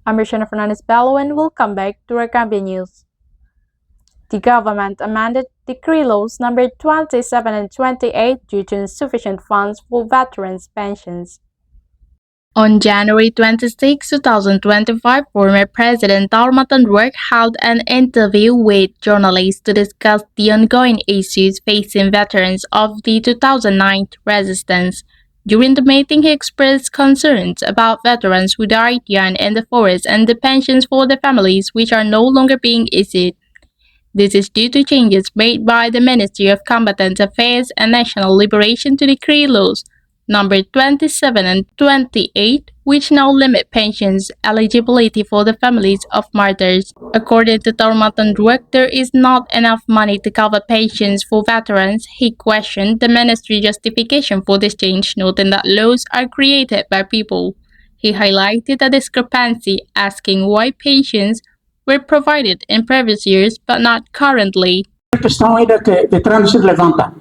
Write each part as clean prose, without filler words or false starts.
I'm Rishana Fernandez Bello and welcome back to our Gambia News. The government amended Decree Laws number 27 and 28 due to insufficient funds for veterans' pensions. On January 26, 2025, former President Darmatan Rourke held an interview with journalists to discuss the ongoing issues facing veterans of the 2009 resistance. During the meeting, he expressed concerns about veterans who died young in the forest and the pensions for their families which are no longer being issued. This is due to changes made by the Ministry of Combatant Affairs and National Liberation to Decree Laws number 27 and 28, which now limit pensions eligibility for the families of martyrs. According to Darmatan Rourke, there is not enough money to cover pensions for veterans. He questioned the ministry justification for this change, noting that laws are created by people. He highlighted a discrepancy, asking why pensions were provided in previous years but not currently. A questão ainda que veteranos se levanta.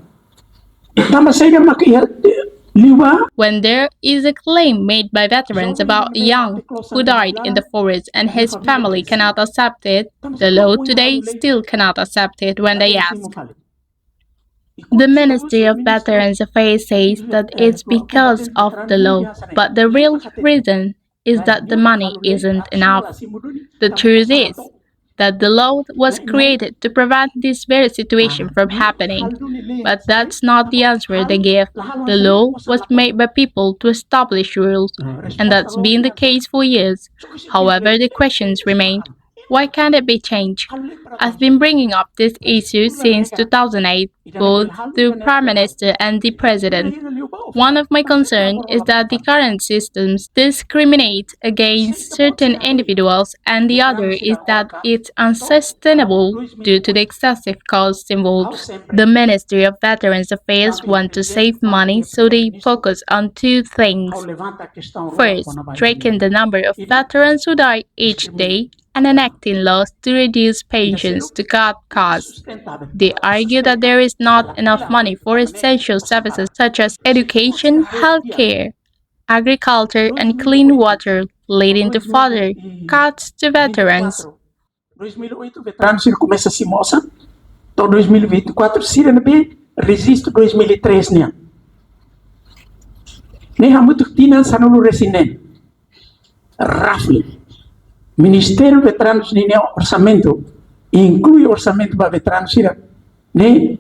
When there is a claim made by veterans about Young who died in the forest and his family cannot accept it, the law today still cannot accept it when they ask. The Ministry of Veterans Affairs says that it's because of the law, but the real reason is that the money isn't enough. The truth is that the law was created to prevent this very situation from happening, but that's not the answer they give. The law was made by people to establish rules, and that's been the case for years. However, the questions remain. Why can't it be changed? I've been bringing up this issue since 2008, both the Prime Minister and the President. One of my concerns is that the current systems discriminate against certain individuals, and the other is that it's unsustainable due to the excessive costs involved. The Ministry of Veterans Affairs want to save money, so they focus on two things. First, tracking the number of veterans who die each day, and enacting laws to reduce pensions to cut costs. They argue that there is not enough money for essential services such as education, healthcare, agriculture, and clean water, leading to further cuts to veterans. 2008 veteranos ele começa a se mostrar, então 2024 Síria bem resiste 2003 né. Nem há muito tina sanulu resinen. Roughly. Ministério Veteranos de orçamento inclui orçamento para veteranos Síria, né?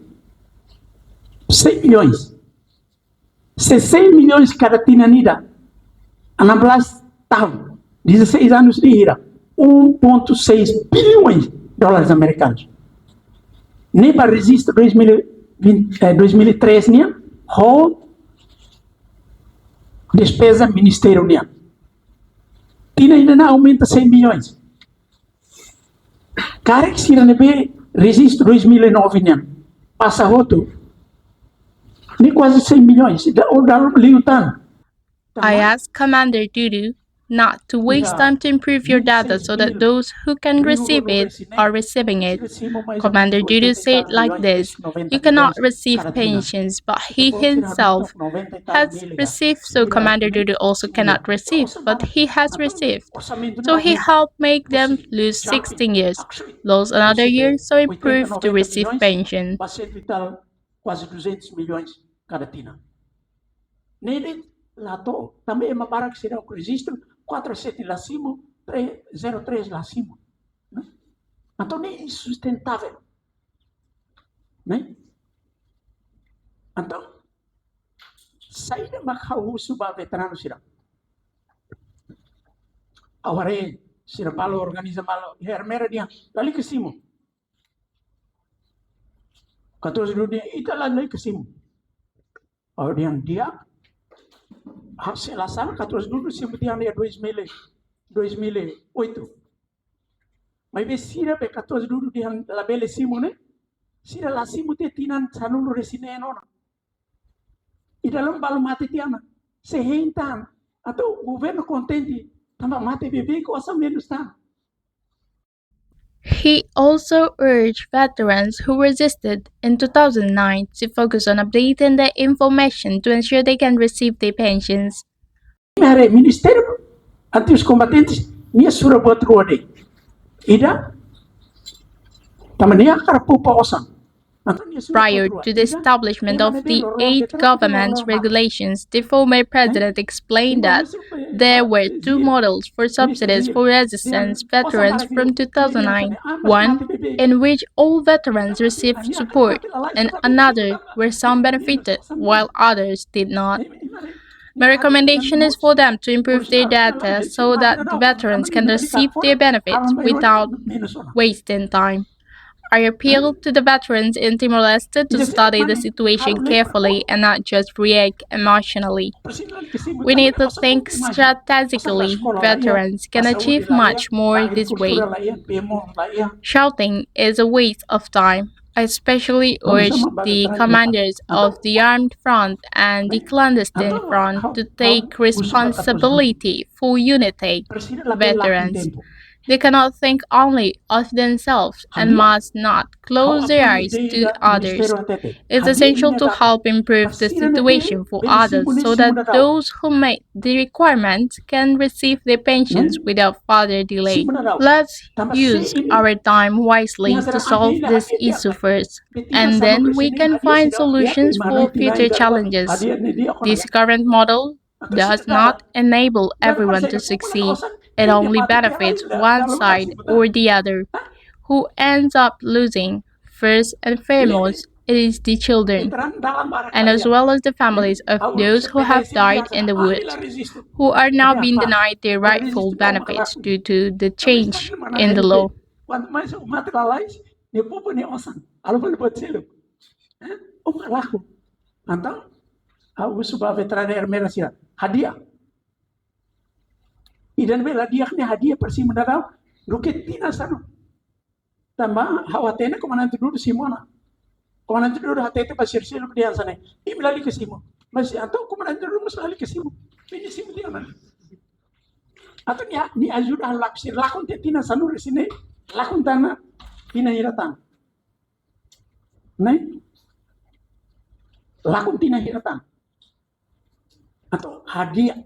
6 milhões. 6 milhões cada tina nida. Anablas tav 16 anos de ira. 1,6 bilhões de dólares americanos. Nem para resistir 2003 né? Despesa ministério né? Tina ainda não aumenta 100 milhões. Cara que se resiste 2009 né? Passa outro. Nem quase 100 milhões. I asked Commander Dudu not to waste time to improve your data so that those who can receive it are receiving it. Commander Dudu said like this: you cannot receive pensions, but he himself has received, so Commander Dudu also cannot receive, but he has received. So he helped make them lose 16 years, lose another year, so improve to receive pension. Quase 200 milhões cada tina. Nele, lá tô, também é uma barra que será o registro 47 lá cima, 03 lá cima. Né? Então, nem é insustentável. Né? Então, saída macau suba veterano será. Agora, será malo organiza malo, hermera dia, ali que cima. 14 dunia itu lah lagi ke sini. Kemudian dia hasil asal 14 dulu kemudian dia 2008. Mas besira pe 14 dulu dia labele simu ne. Sira la simu te tinan sanulu resine nona. I dalam balu mati tiana. Sehentan atau governo contente tambah mati bebê ko asa menos tan. He also urged veterans who resisted in 2009 to focus on updating their information to ensure they can receive their pensions. Ministério anti os combatentes Nia sura buat ruade. Ida, tamania karpupa osang. Prior to the establishment of the eight government regulations, the former president explained that there were two models for subsidies for resistance veterans from 2009, one in which all veterans received support, and another where some benefited while others did not. My recommendation is for them to improve their data so that the veterans can receive their benefits without wasting time. I appeal to the veterans in Timor-Leste to study the situation carefully and not just react emotionally. We need to think strategically. Veterans can achieve much more this way. Shouting is a waste of time. I especially urge the commanders of the armed front and the clandestine front to take responsibility for unity. Veterans, they cannot think only of themselves and must not close their eyes to others. It's essential to help improve the situation for others so that those who meet the requirements can receive their pensions without further delay. Let's use our time wisely to solve this issue first, and then we can find solutions for future challenges. This current model does not enable everyone to succeed. It only benefits one side or the other. Who ends up losing, first and foremost, it is the children, and as well as the families of those who have died in the woods, who are now being denied their rightful benefits due to the change in the law. Quanto mais o mata lalais, ne pupa ne osan. Alo pelo potselo. O malako. Então, a usuba veterana ermera sia. Hadiah. Idan bela hadiah ne hadiah persi mendarau. Ruket tina sano. Tamba hawatena comandante dulu Simona. Comandante dulu hatete pasir silo dia sana. Imlali ke Simo. Mas então comandante dulu mas lali ke Simo. Ini Simo dia mana? Atau ni ajuda laksir lakon te tina sano resine. Lakon tana tina hiratan. Ne? Lakon tina hiratan. Atau hadiah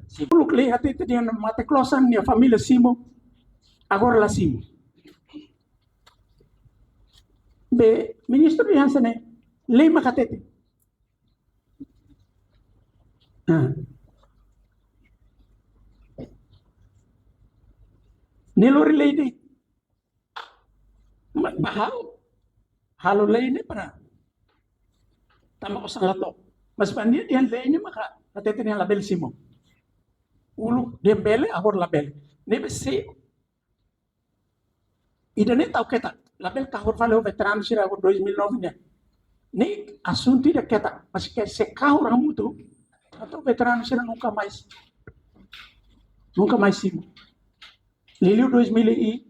Simo kle hatete dia mata klosan ni família Simo. Agora la Simo. Be ministro de Hansane lei makatete. Nelori lei de bahao halo lei ne para tama ko sang lato. Mas pandi dihan lei ne maka katete ni label Simo. Ulu dembele agora label. Nebe se idane tau keta label kahor fale veterano sira agora 2009 ne. Ni assunto de keta, mas que se kahor ramuto atau veterano sira nunca mais Simo. Liliu 2000 e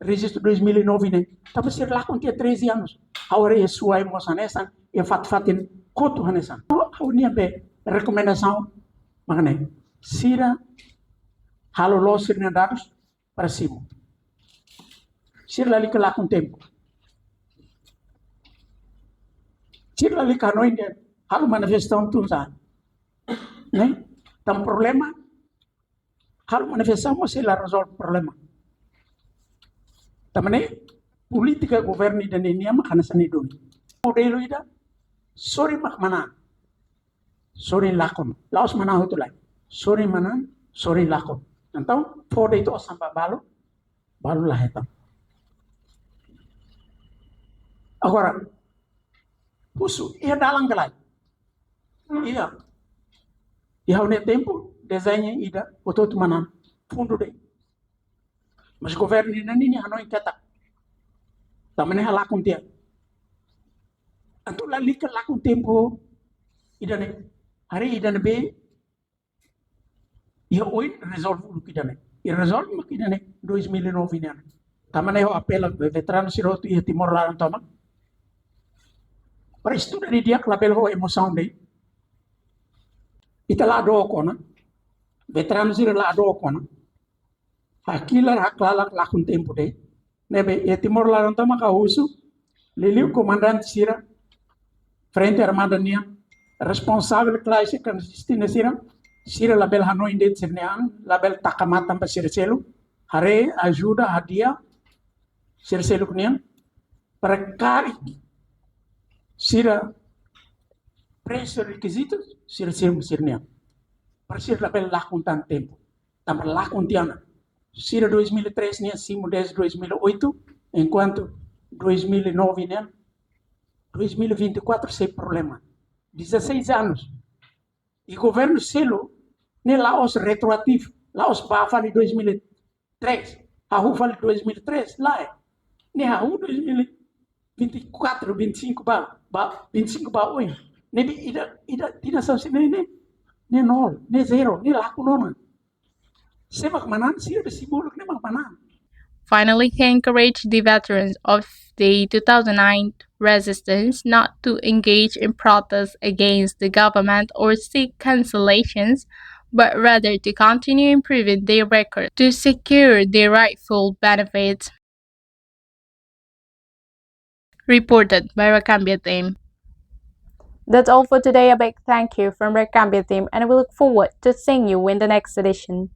registro 2009 ne. Tapi sir lakon tinha 13 anos. Agora é sua emoção nessa e fatin koto hanesa. Au nia be recomendação magane. Sira halo lo sir na dados para Simo. Sir lali kala kung tempo. Sir lali kano hindi halo manifestação tu sa. Né? Tam problema halo manifestação mo sila resolve problema. Tamane politika governi dan ini makana sani doni. Modelo ida sorry mana. Sorry lakon. Laos mana hutulai. Sorry mana, sorry lakon. Então, for itu samba balu lah itu. Agora, pusu, ia dalang kelai. Ia. Ia ne tempo, desenho ida, foto tu mana, fundo de. Mas governo ini hanoi kata. Tamane halakun dia. Antu lali ke lakun tempo ida ne. Hari ida ne be. Ia oin resolve ulu ida ne. Ia resolve mak ida ne 2009 ini. Tamane ho apela veterano sirotu ia Timor Laran toma. Para estuda di dia klabel ho emoção de. Ita la do kona. Veterano sira la do kona. Hakilar haklalak lakun tempo de. Nebe ia Timor Laran toma ka usu. Liliu comandante sira Frente Armada nia responsável classe clandestina sira Sira label Hanoi indet sirnean, label takamatan pa sirselo, hare ajuda hadia sirselo kunian, para cari sira preço requisitos sirselo sirnean. Para sira label lakun tan tempo, tambah lakun tiana. Sira 2003 nia simo desde 2008, enquanto 2009 nia 2024 sem problema. 16 anos. E governo selo ne laos retroativo, laos ba fali 2003, hahu fali 2003, lá é. Ne hahu 2024, 25 ba oi. Ne bi ida tina sa ne nol, ne zero, ne laku nona. Semak manan sira de simuluk ne mak manan. Finally, he encouraged the veterans of the 2009 resistance not to engage in protests against the government or seek cancellations, but rather to continue improving their record to secure their rightful benefits. Reported by Recambia Team. That's all for today. A big thank you from Recambia Team, and we look forward to seeing you in the next edition.